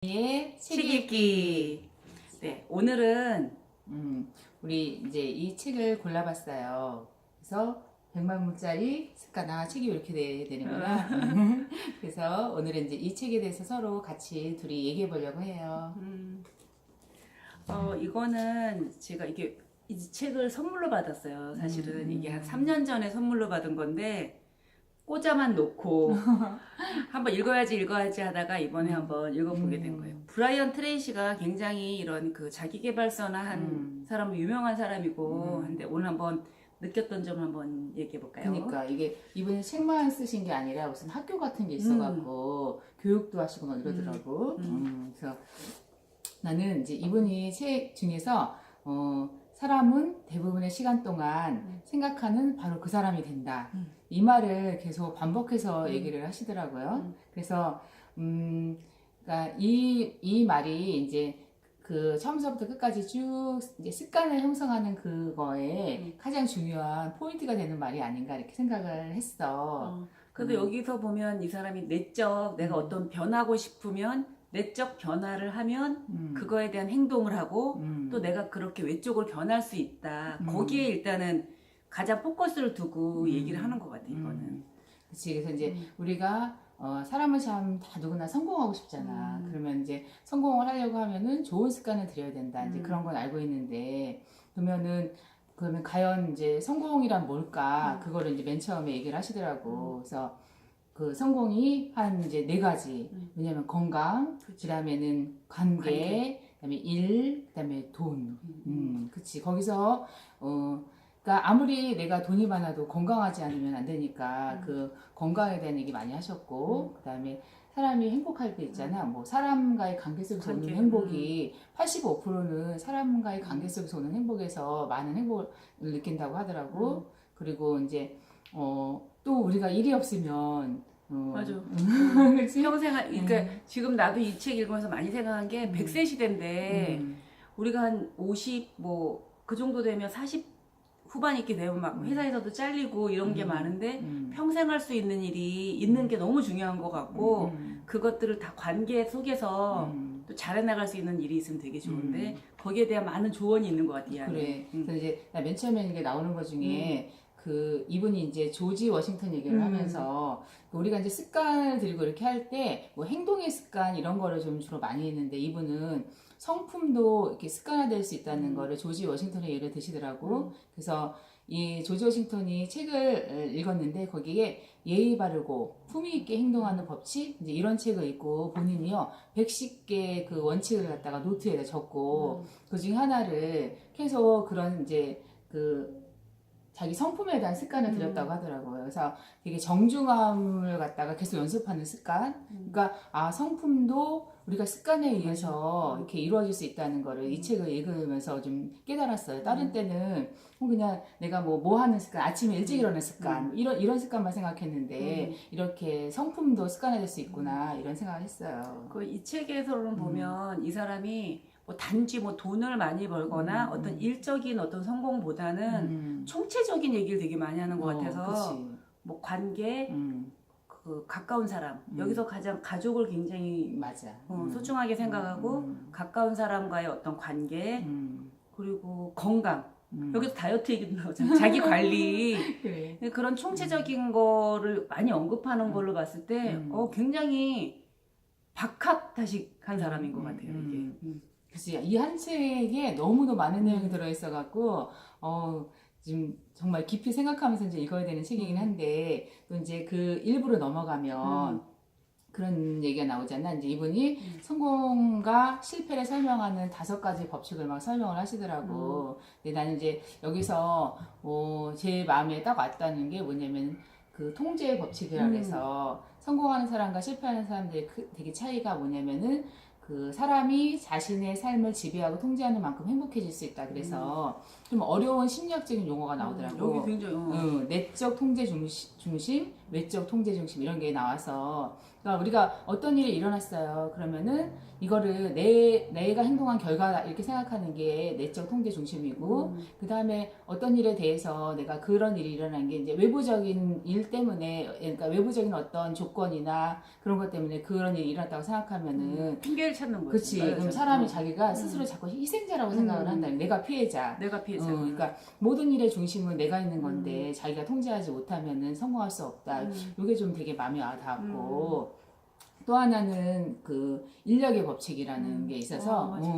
책 읽기. 네, 오늘은 우리 이제 이 책을 골라봤어요. 그래서 100만원짜리 습관, 책이 이렇게 되는구나. 그래서 오늘은 이제 이 책에 대해서 서로 같이 둘이 얘기해 보려고 해요. 이거는 제가 이 책을 선물로 받았어요. 사실은 이게 한 3년 전에 선물로 받은 건데 꽂아만 놓고 한번 읽어야지 하다가 이번에 한번 읽어보게 된 거예요. 브라이언 트레이시가 굉장히 이런 그 자기계발서나 한 사람은 유명한 사람이고 한데 오늘 한번 느꼈던 점 한번 얘기해 볼까요? 그러니까 이게 이분이 책만 쓰신 게 아니라 무슨 학교 같은 게 있어갖고 교육도 하시고 막 이러더라고. 그래서 나는 이제 이분이 책 중에서 사람은 대부분의 시간 동안 생각하는 바로 그 사람이 된다. 이 말을 계속 반복해서 얘기를 하시더라고요. 그래서 그러니까 이 말이 이제 그 처음서부터 끝까지 쭉 이제 습관을 형성하는 그거에 가장 중요한 포인트가 되는 말이 아닌가 이렇게 생각을 했어. 그래도 여기서 보면 이 사람이 내적 내가 어떤 변하고 싶으면 내적 변화를 하면 그거에 대한 행동을 하고 또 내가 그렇게 외적으로 변할 수 있다. 거기에 일단은 가장 포커스를 두고 얘기를 하는 것 같아, 이거는. 그치. 그래서 이제 우리가 사람은 참 다 누구나 성공하고 싶잖아. 그러면 이제 성공을 하려고 하면은 좋은 습관을 들여야 된다. 이제 그런 건 알고 있는데, 그러면 과연 이제 성공이란 뭘까? 그거를 이제 맨 처음에 얘기를 하시더라고. 그래서 그 성공이 한 이제 4가지. 왜냐면 건강, 그 다음에는 관계, 그다음에 일, 그다음에 돈. 그치. 거기서 그러니까 아무리 내가 돈이 많아도 건강하지 않으면 안 되니까 그 건강에 대한 얘기 많이 하셨고, 그다음에 사람이 행복할 때 있잖아. 뭐 사람과의 관계 속에서 오는 행복이 85%는 사람과의 관계 속에서 오는 행복에서 많은 행복을 느낀다고 하더라고. 그리고 이제 또 우리가 일이 없으면 맞아. 그치? 평생, 그러니까 지금 나도 이 책 읽으면서 많이 생각한 게 100세 시대인데 우리가 한 50, 그 정도 되면 40 후반 있게 되면 막 회사에서도 잘리고 이런 게 많은데 평생 할 수 있는 일이 있는 게 너무 중요한 것 같고 그것들을 다 관계 속에서 또 잘해나갈 수 있는 일이 있으면 되게 좋은데 거기에 대한 많은 조언이 있는 것 같아요. 그래. 그래서 이제 나 맨 처음에 이게 나오는 것 중에 그 이분이 이제 조지 워싱턴 얘기를 하면서 우리가 이제 습관을 들고 이렇게 할 때 뭐 행동의 습관 이런 거를 좀 주로 많이 했는데 이분은 성품도 이렇게 습관화될 수 있다는 거를 조지 워싱턴의 예를 드시더라고. 그래서 이 조지 워싱턴이 책을 읽었는데 거기에 예의 바르고 품위 있게 행동하는 법칙 이제 이런 책을 읽고 본인이요 110개 그 원칙을 갖다가 노트에다 적고 그 중에 하나를 계속 그런 이제 그 자기 성품에 대한 습관을 들였다고 하더라고요. 그래서 되게 정중함을 갖다가 계속 연습하는 습관. 그러니까 성품도 우리가 습관에 의해서 이렇게 이루어질 수 있다는 거를 이 책을 읽으면서 좀 깨달았어요. 다른 때는 그냥 내가 뭐 하는 습관, 아침에 일찍 일어나는 습관 이런 습관만 생각했는데 이렇게 성품도 습관화될 수 있구나 이런 생각을 했어요. 이 책에서는 보면 이 사람이 단지 돈을 많이 벌거나 어떤 일적인 어떤 성공보다는 총체적인 얘기를 되게 많이 하는 것 같아서 그치. 관계, 그 가까운 사람 여기서 가장 가족을 굉장히 맞아. 소중하게 생각하고 가까운 사람과의 어떤 관계 그리고 건강 여기서 다이어트 얘기도 나오잖아. 자기 관리 그래. 그런 총체적인 거를 많이 언급하는 걸로 봤을 때 굉장히 박학다식한 사람인 것 같아요. 이게. 그치. 이 한 책에 너무도 많은 내용이 들어있어갖고, 지금 정말 깊이 생각하면서 이제 읽어야 되는 책이긴 한데, 또 이제 그 일부로 넘어가면, 그런 얘기가 나오잖아. 이제 이분이 성공과 실패를 설명하는 5가지 법칙을 막 설명을 하시더라고. 근데 나는 이제 여기서, 제 마음에 딱 왔다는 게 뭐냐면, 그 통제의 법칙이라고 해서, 성공하는 사람과 실패하는 사람들의 되게 차이가 뭐냐면은, 그 사람이 자신의 삶을 지배하고 통제하는 만큼 행복해질 수 있다. 그래서 좀 어려운 심리학적인 용어가 나오더라고. 여기 굉장히 내적 통제 중심, 외적 통제 중심 이런 게 나와서 그러니까 우리가 어떤 일이 일어났어요. 그러면은 이거를 내가 행동한 결과다 이렇게 생각하는 게 내적 통제 중심이고 그 다음에 어떤 일에 대해서 내가 그런 일이 일어난 게 이제 외부적인 일 때문에 그러니까 외부적인 어떤 조건이나 그런 것 때문에 그런 일이 일어났다고 생각하면은 핑계를 찾는 거지. 그렇지. 그럼 맞아. 사람이 자기가 스스로 자꾸 희생자라고 생각을 한다. 내가 피해자. 내가 피해자. 그러니까 모든 일의 중심은 내가 있는 건데 자기가 통제하지 못하면은 성공할 수 없다. 이게 좀 되게 마음에 와닿았고 또 하나는 그 인력의 법칙이라는 게 있어서 맞아.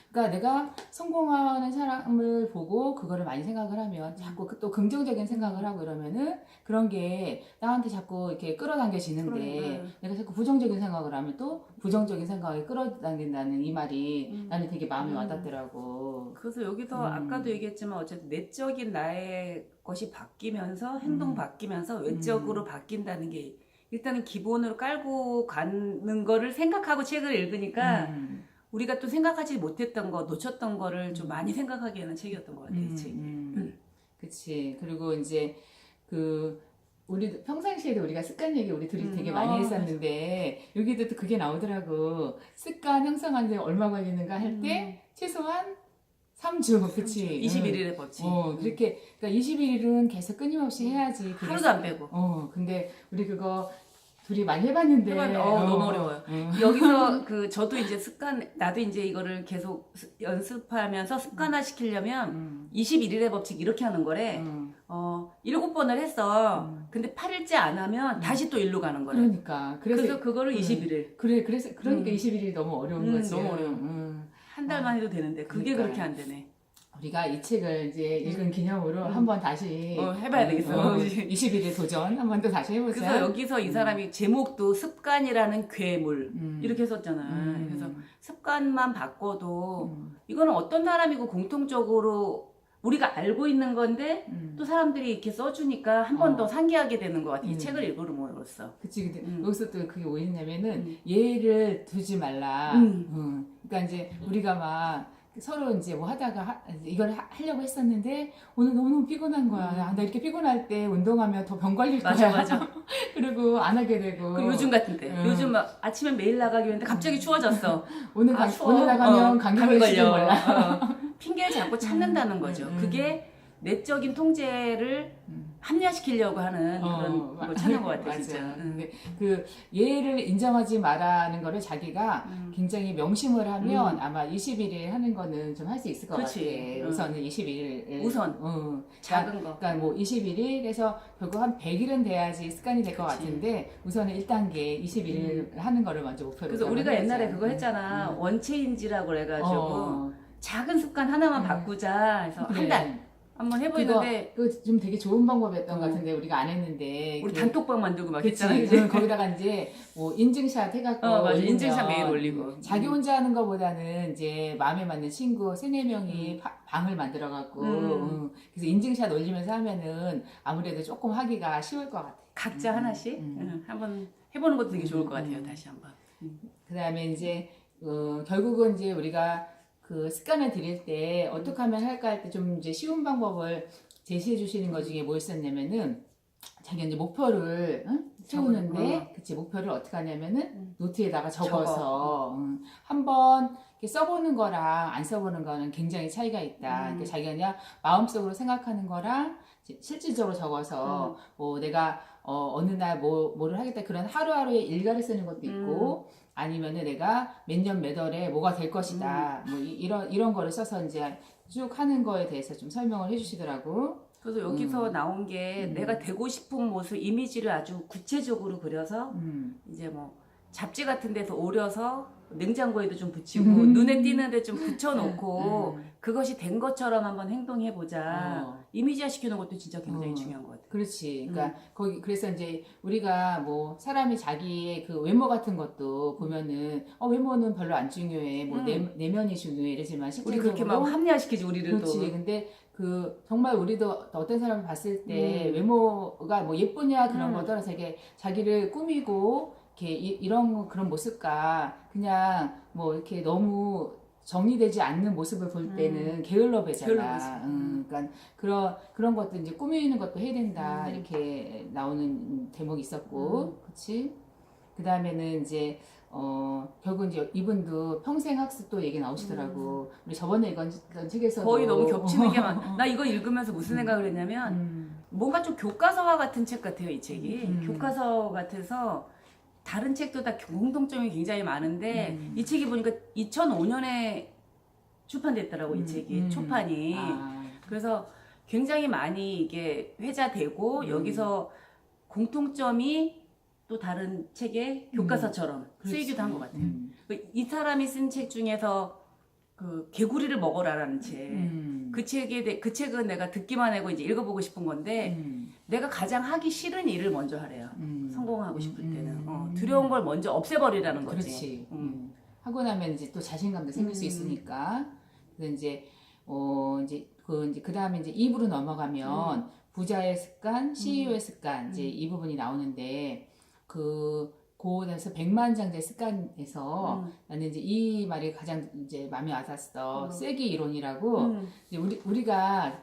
그러니까 내가 성공하는 사람을 보고 그거를 많이 생각을 하면 자꾸 또 긍정적인 생각을 하고 이러면은 그런 게 나한테 자꾸 이렇게 끌어당겨지는데 내가 자꾸 부정적인 생각을 하면 또 부정적인 생각이 끌어당긴다는 이 말이 나는 되게 마음에 와닿더라고. 그래서 여기서 아까도 얘기했지만 어쨌든 내적인 나의 것이 바뀌면서 행동 바뀌면서 외적으로 바뀐다는 게 일단은 기본으로 깔고 가는 거를 생각하고 책을 읽으니까 우리가 또 생각하지 못했던 거, 놓쳤던 거를 좀 많이 생각하게 하는 책이었던 것 같아요, 이 책이. 그치. 그리고 이제 우리 평상시에도 우리가 습관 얘기 우리 둘이 되게 많이 했었는데 여기도 또 그게 나오더라고. 습관 형성하는데 얼마 걸리는가 할 때 최소한 3주, 그치? 21일의 법칙. 그렇게, 그러니까 21일은 계속 끊임없이 해야지. 하루도 안 빼고. 근데 우리 그거 둘이 많이 해봤는데. 너무 어려워요. 여기서 저도 이제 나도 이제 이거를 계속 연습하면서 습관화 시키려면 21일의 법칙 이렇게 하는 거래. 7번을 했어. 근데 8일째 안 하면 다시 또 일로 가는 거래. 그러니까. 그래서 그거를 21일. 그러니까 21일이 너무 어려운 거지. 너무 어려워. 한 달만 해도 되는데 그게 그러니까. 그렇게 안 되네. 우리가 이 책을 이제 읽은 기념으로 한번 다시 해봐야 되겠어. 21일 도전 한번 또 다시 해보자. 그래서 여기서 이 사람이 제목도 습관이라는 괴물 이렇게 썼잖아. 그래서 습관만 바꿔도 이거는 어떤 사람이고 공통적으로 우리가 알고 있는 건데 또 사람들이 이렇게 써주니까 한 번 더 상기하게 되는 것 같아. 이 책을 읽음으로써. 그치. 근데 여기서 또 그게 뭐였냐면은 예를 두지 말라. 그러니까 이제 우리가 막 서로 이제 뭐 하다가 이걸 하려고 했었는데 오늘 너무너무 피곤한 거야. 나 이렇게 피곤할 때 운동하면 더 병 걸릴 거야. 맞아. 그리고 안 하게 되고. 그 요즘 같은 때. 요즘 막 아침에 매일 나가기 했는데 갑자기 추워졌어. 오늘 나가면 감기 걸려. 몰라. 핑계를 자꾸 찾는다는 거죠. 그게 내적인 통제를 합리화시키려고 하는 그런 걸 찾는 것 같아요, 진짜. 근데 그 예를 인정하지 말라는 거를 자기가 굉장히 명심을 하면 아마 21일 하는 거는 좀 할 수 있을 것 같아. 우선은 21일. 우선. 작은 거. 그러니까 뭐 21일에서 결국 한 100일은 돼야지 습관이 될 것 같은데 우선은 1단계 21일 하는 거를 먼저 목표로. 그래서 우리가 옛날에 그거 했잖아. 원체인지라고 그래가지고 작은 습관 하나만 바꾸자 해서 한 달. 한번 해보는데 그거 좀 되게 좋은 방법이었던 것 같은데 우리가 안 했는데 우리 단톡방 만들고 막 그치, 했잖아. 거기다가 이제 뭐 인증샷 해갖고 맞아. 인증샷 매일 올리고 자기 혼자 하는 것보다는 이제 마음에 맞는 친구 3-4명이 방을 만들어갖고 그래서 인증샷 올리면서 하면은 아무래도 조금 하기가 쉬울 것 같아. 각자 하나씩 한번 해보는 것도 되게 좋을 것 같아요. 다시 한번. 그 다음에 이제 결국은 이제 우리가 그 습관을 들일 때 어떻게 하면 할까 할 때 좀 이제 쉬운 방법을 제시해 주시는 것 중에 뭐 있었냐면은 자기가 이제 목표를 세우는데 그치 목표를 어떻게 하냐면은 노트에다가 적어서 한번 써보는 거랑 안 써보는 거는 굉장히 차이가 있다. 그러니까 자기가 그냥 마음속으로 생각하는 거랑 실질적으로 적어서 뭐 내가 어느 날 뭐를 하겠다 그런 하루하루의 일과를 쓰는 것도 있고 아니면은 내가 몇 년 몇 월에 뭐가 될 것이다. 뭐 이런 거를 써서 이제 쭉 하는 거에 대해서 좀 설명을 해주시더라고. 그래서 여기서 나온 게 내가 되고 싶은 모습 이미지를 아주 구체적으로 그려서 이제 뭐 잡지 같은 데서 오려서 냉장고에도 좀 붙이고 눈에 띄는데 좀 붙여놓고 그것이 된 것처럼 한번 행동해보자. 이미지화 시키는 것도 진짜 굉장히 중요한 것 같아요. 그렇지. 그러니까 그래서 이제 우리가 뭐 사람이 자기의 그 외모 같은 것도 보면은 외모는 별로 안 중요해. 뭐 내면이 중요해. 이러지만 우리 실제로 그렇게 막 합리화시키지 우리를 그렇지. 또. 근데 정말 우리도 어떤 사람을 봤을 때 외모가 뭐 예쁘냐 그런 거 떠나서 이게 자기를 꾸미고 이렇게 그런 모습과 그냥 뭐 이렇게 너무 정리되지 않는 모습을 볼 때는 게을러 배잖아. 게을러 배지. 그러니까 그런 것도 이제 꾸미는 것도 해야 된다. 이렇게 나오는 대목이 있었고, 그렇지? 그 다음에는 이제 결국 이제 이분도 평생 학습도 얘기 나오시더라고. 우리 저번에 이건 책에서도 거의 너무 겹치는 게 많아. 나 이거 읽으면서 무슨 생각을 했냐면 뭔가 좀 교과서와 같은 책 같아요, 이 책이. 교과서 같아서 다른 책도 다 공통점이 굉장히 많은데 이 책이 보니까 2005년에 출판됐더라고, 이 책이. 초판이. 그래서 굉장히 많이 이게 회자되고 여기서 공통점이 또 다른 책의 교과서처럼 쓰이기도 한 것 같아요. 이 사람이 쓴 책 중에서 그 개구리를 먹어라라는 책. 그 책은 내가 듣기만 하고 이제 읽어보고 싶은 건데 내가 가장 하기 싫은 일을 먼저 하래요. 성공하고 싶을 때는 두려운 걸 먼저 없애버리라는 거지. 그렇지. 하고 나면 이제 또 자신감도 생길 수 있으니까. 그래서 이제 그 다음에 이제 2부로 넘어가면 부자의 습관, CEO의 습관 이제 이 부분이 나오는데 고에서 백만장자의 습관에서 나는 이제 이 말이 가장 이제 마음에 와닿았어. 쐐기 이론이라고. 이제 우리가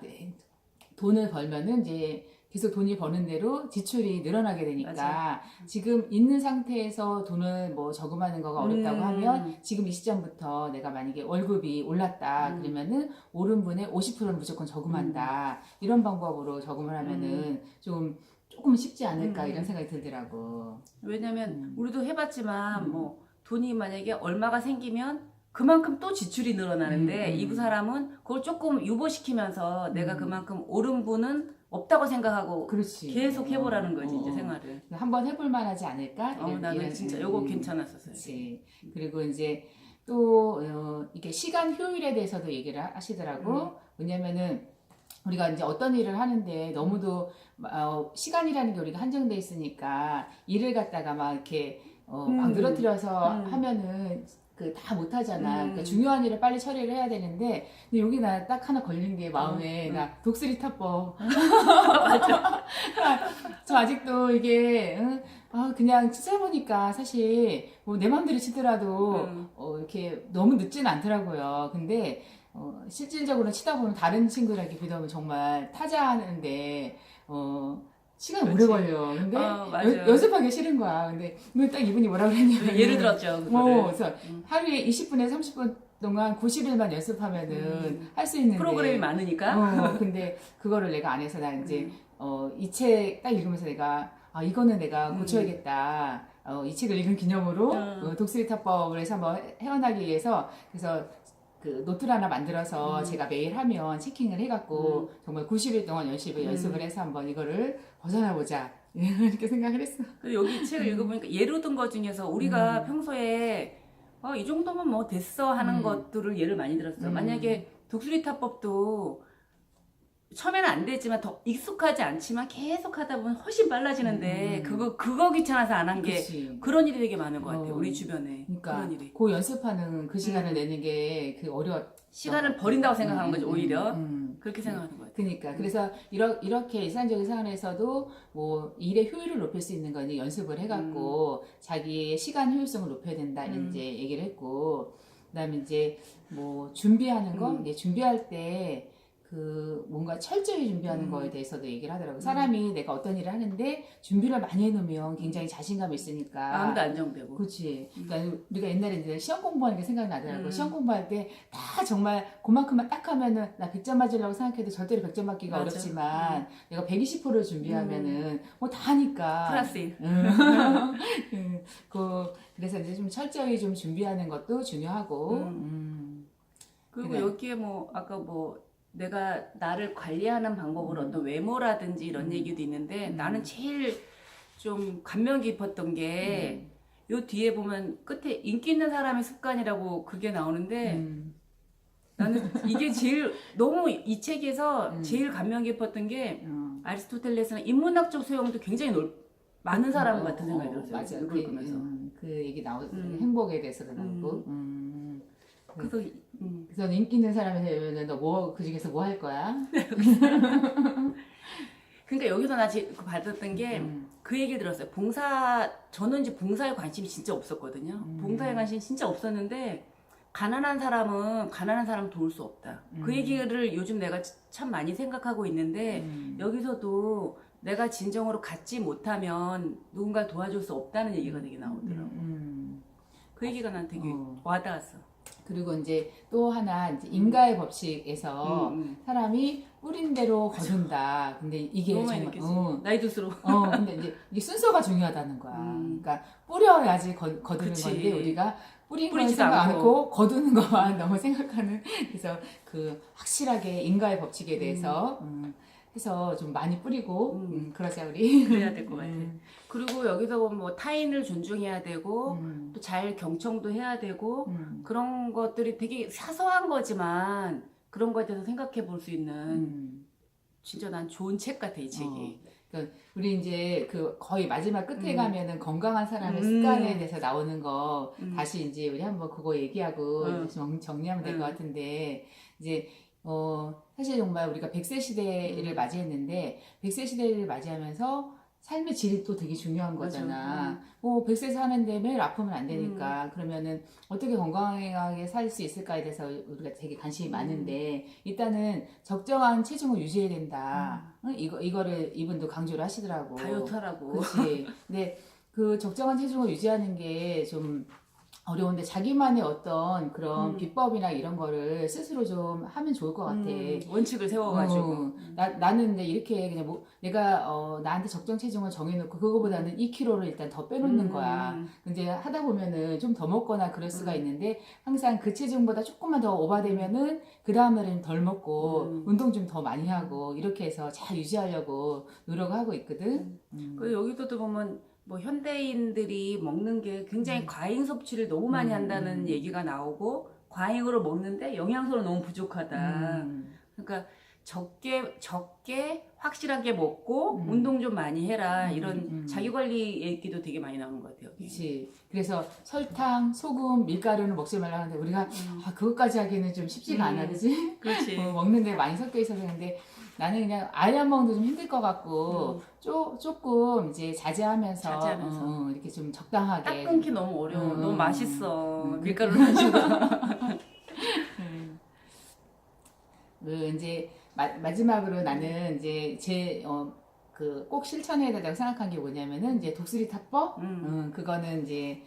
돈을 벌면은 이제 계속 돈이 버는 대로 지출이 늘어나게 되니까 맞아. 지금 있는 상태에서 돈을 뭐 저금하는 거가 어렵다고 하면 지금 이 시점부터 내가 만약에 월급이 올랐다 그러면은 오른 분의 50%는 무조건 저금한다. 이런 방법으로 저금을 하면은 조금 쉽지 않을까 이런 생각이 들더라고. 왜냐면 우리도 해봤지만 뭐 돈이 만약에 얼마가 생기면 그만큼 또 지출이 늘어나는데 이 사람은 그걸 조금 유보시키면서 내가 그만큼 오른 분은 없다고 생각하고 그렇지. 계속 해보라는 거지 이제 생활을. 한번 해볼 만하지 않을까? 나는 진짜 요거 괜찮았었어요. 그렇지. 그리고 이제 또 이게 시간 효율에 대해서도 얘기를 하시더라고. 왜냐면은 우리가 이제 어떤 일을 하는데 너무도 시간이라는 게 우리가 한정돼 있으니까 일을 갖다가 막 이렇게 막 늘어뜨려서 하면은 다 못하잖아. 그러니까 중요한 일을 빨리 처리를 해야 되는데 근데 여기 나 딱 하나 걸린 게 마음에 나 독수리 타법. 맞아. 저 아직도 이게 그냥 찾아보니까 사실 뭐 내 맘대로 치더라도 이렇게 너무 늦지는 않더라고요. 근데 실질적으로 치다 보면 다른 친구들에게 비교하면 정말 타자하는데 시간이 오래 걸려. 근데 연습하기 싫은 거야. 근데 딱 이분이 뭐라 그랬냐면 예를 들었죠. 그래서 하루에 20분에서 30분 동안 90일만 연습하면은 할 수 있는데 프로그램이 많으니까. 근데 그거를 내가 안 해서 나 이제 이 책 딱 읽으면서 내가 이거는 내가 고쳐야겠다. 이 책을 읽은 기념으로 독수리 타법을 해서 한번 헤어나기 위해서 그래서 그 노트를 하나 만들어서 제가 매일 하면 체킹을 해갖고 정말 90일 동안 열심히 연습을 해서 한번 이거를 벗어나보자 이렇게 생각을 했어. 여기 이 책을 읽어보니까 예로 든 것 중에서 우리가 평소에 이 정도면 뭐 됐어 하는 것들을 예를 많이 들었어. 만약에 독수리 타법도 처음에는 안 되지만 더 익숙하지 않지만 계속 하다 보면 훨씬 빨라지는데 그거 귀찮아서 안 한 게 그런 일이 되게 많은 것 같아요. 우리 주변에. 그러니까 그런 일이. 그 연습하는 그 시간을 내는 게 시간을 버린다고 생각하는 거지 오히려. 그렇게 생각하는 것 같아요. 그러니까 그래서 이렇게 일상적인 생활에서도 뭐 일의 효율을 높일 수 있는 건 연습을 해갖고 자기의 시간 효율성을 높여야 된다 이제 얘기를 했고 그다음에 이제 뭐 준비하는 거 이제 준비할 때 뭔가 철저히 준비하는 거에 대해서도 얘기를 하더라고요. 사람이 내가 어떤 일을 하는데 준비를 많이 해놓으면 굉장히 자신감이 있으니까. 마음도 안정되고. 그렇지. 그러니까 우리가 옛날에 이제 시험 공부하는 게 생각나더라고요. 시험 공부할 때 다 정말 그만큼만 딱 하면은 나 100점 맞으려고 생각해도 절대로 100점 맞기가 맞아. 어렵지만 내가 120%를 준비하면은 뭐 다 하니까. 플러스 1. 그래서 이제 좀 철저히 좀 준비하는 것도 중요하고. 그리고 여기에 뭐 아까 뭐 내가 나를 관리하는 방법으로 어떤 외모라든지 이런 얘기도 있는데 나는 제일 좀 감명 깊었던 게 요 뒤에 보면 끝에 인기 있는 사람의 습관이라고 그게 나오는데 나는 이게 제일 너무 이 책에서 제일 감명 깊었던 게 아리스토텔레스는 인문학적 소양도 굉장히 많은 사람 같은 생각이 들었어요. 맞아. 이걸 읽으면서. 그 얘기 행복에 대해서도 나오고. 그래서 인기 있는 사람이 되면 너 그 중에서 뭐 할 거야? 그러니까 여기서 나 받았던 게 그 얘기 들었어요. 저는 이제 봉사에 관심이 진짜 없었거든요. 봉사에 관심이 진짜 없었는데 가난한 사람은 도울 수 없다. 그 얘기를 요즘 내가 참 많이 생각하고 있는데 여기서도 내가 진정으로 갖지 못하면 누군가 도와줄 수 없다는 얘기가 되게 나오더라고. 그 얘기가 난 되게 와닿았어. 그리고 이제 또 하나 이제 인가의 법칙에서 사람이 뿌린 대로 거둔다. 근데 이게 너무 많이 정말 느꼈지. 나이 들수록. 근데 이제 이게 순서가 중요하다는 거야. 그러니까 뿌려야지 거두는 그치. 건데 우리가 뿌린 건 뿌리지도 생각 안 않고. 하고 거두는 것만 너무 생각하는. 그래서 그 확실하게 인가의 법칙에 대해서 해서 좀 많이 뿌리고 그러자 우리. 그래야 될 것 같아. 그리고 여기서 보면 뭐 타인을 존중해야 되고 또 잘 경청도 해야 되고 그런 것들이 되게 사소한 거지만 그런 거에 대해서 생각해 볼 수 있는 진짜 난 좋은 책 같아 이 책이. 그러니까 우리 이제 그 거의 마지막 끝에 가면은 건강한 사람의 습관에 대해서 나오는 거 다시 이제 우리 한번 그거 얘기하고 이제 정리하면 될 것 같은데 이제 사실 정말 우리가 100세 시대를 맞이했는데 100세 시대를 맞이하면서 삶의 질이 또 되게 중요한 거잖아. 100세 사는데 매일 아프면 안 되니까 그러면은 어떻게 건강하게 살 수 있을까에 대해서 우리가 되게 관심이 많은데 일단은 적정한 체중을 유지해야 된다. 이거를 이분도 강조를 하시더라고. 다이어트 하라고. 그렇지. 근데 그 적정한 체중을 유지하는 게 좀 어려운데 자기만의 어떤 그런 비법이나 이런 거를 스스로 좀 하면 좋을 것 같아. 원칙을 세워가지고. 나는 근데 이렇게 그냥 내가 나한테 적정 체중을 정해놓고 그거보다는 2kg를 일단 더 빼놓는 거야. 근데 하다 보면은 좀 더 먹거나 그럴 수가 있는데 항상 그 체중보다 조금만 더 오바되면은 그 다음날은 덜 먹고 운동 좀 더 많이 하고 이렇게 해서 잘 유지하려고 노력을 하고 있거든. 그 여기서도 보면 뭐 현대인들이 먹는 게 굉장히 과잉 섭취를 너무 많이 한다는 얘기가 나오고 과잉으로 먹는데 영양소는 너무 부족하다. 그러니까 적게 확실하게 먹고 운동 좀 많이 해라 이런 자기 관리 얘기도 되게 많이 나오는 것 같아요. 그렇지. 그래서 설탕, 소금, 밀가루는 먹지 말라 하는데 우리가 그것까지 하기는 좀 쉽지가 않아, 그지? 그렇지. 먹는데 많이 섞여 있어서 그런데 나는 그냥 아예 안 먹는 도 좀 힘들 것 같고 조금 이제 자제하면서 이렇게 좀 적당하게 딱 끊기 너무 어려워. 너무 맛있어. 밀가루 가지고. 이제 마지막으로 나는 이제 그 꼭 실천해야 된다고 생각한 게 뭐냐면은 이제 독수리 타법. 그거는 이제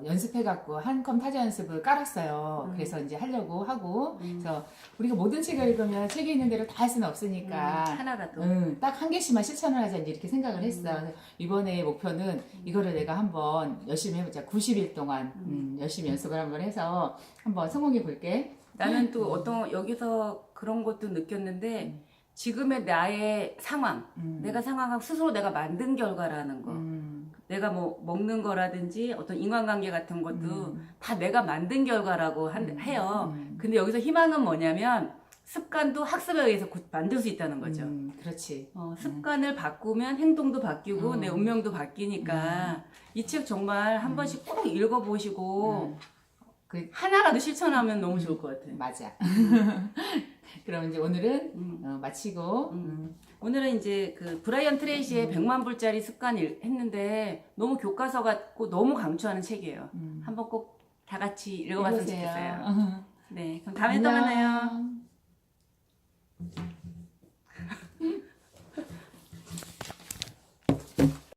연습해갖고 한컴 타자 연습을 깔았어요. 그래서 이제 하려고 하고. 그래서 우리가 모든 책을 읽으면 책에 있는 대로 다 할 수는 없으니까. 하나라도. 딱 한 개씩만 실천을 하자 이제 이렇게 생각을 했어. 그래서 이번에 목표는 이거를 내가 한번 열심히 해보자. 90일 동안 열심히 연습을 한번 해서 한번 성공해 볼게. 나는 또 여기서 그런 것도 느꼈는데 지금의 나의 상황, 내가 상황하고 스스로 내가 만든 결과라는 거. 내가 뭐 먹는 거라든지 어떤 인간관계 같은 것도 다 내가 만든 결과라고 해요. 근데 여기서 희망은 뭐냐면 습관도 학습에 의해서 곧 만들 수 있다는 거죠. 그렇지. 습관을 바꾸면 행동도 바뀌고 내 운명도 바뀌니까 이 책 정말 한 번씩 꼭 읽어보시고 하나라도 실천하면 너무 좋을 것 같아요. 맞아. 그럼 이제 오늘은 마치고 오늘은 이제 그 브라이언 트레이시의 100만 불짜리 습관 했는데 너무 교과서 같고 너무 강추하는 책이에요. 한번 꼭 다 같이 읽어봤으면 읽으세요. 좋겠어요. 네, 그럼 다음에 또 만나요.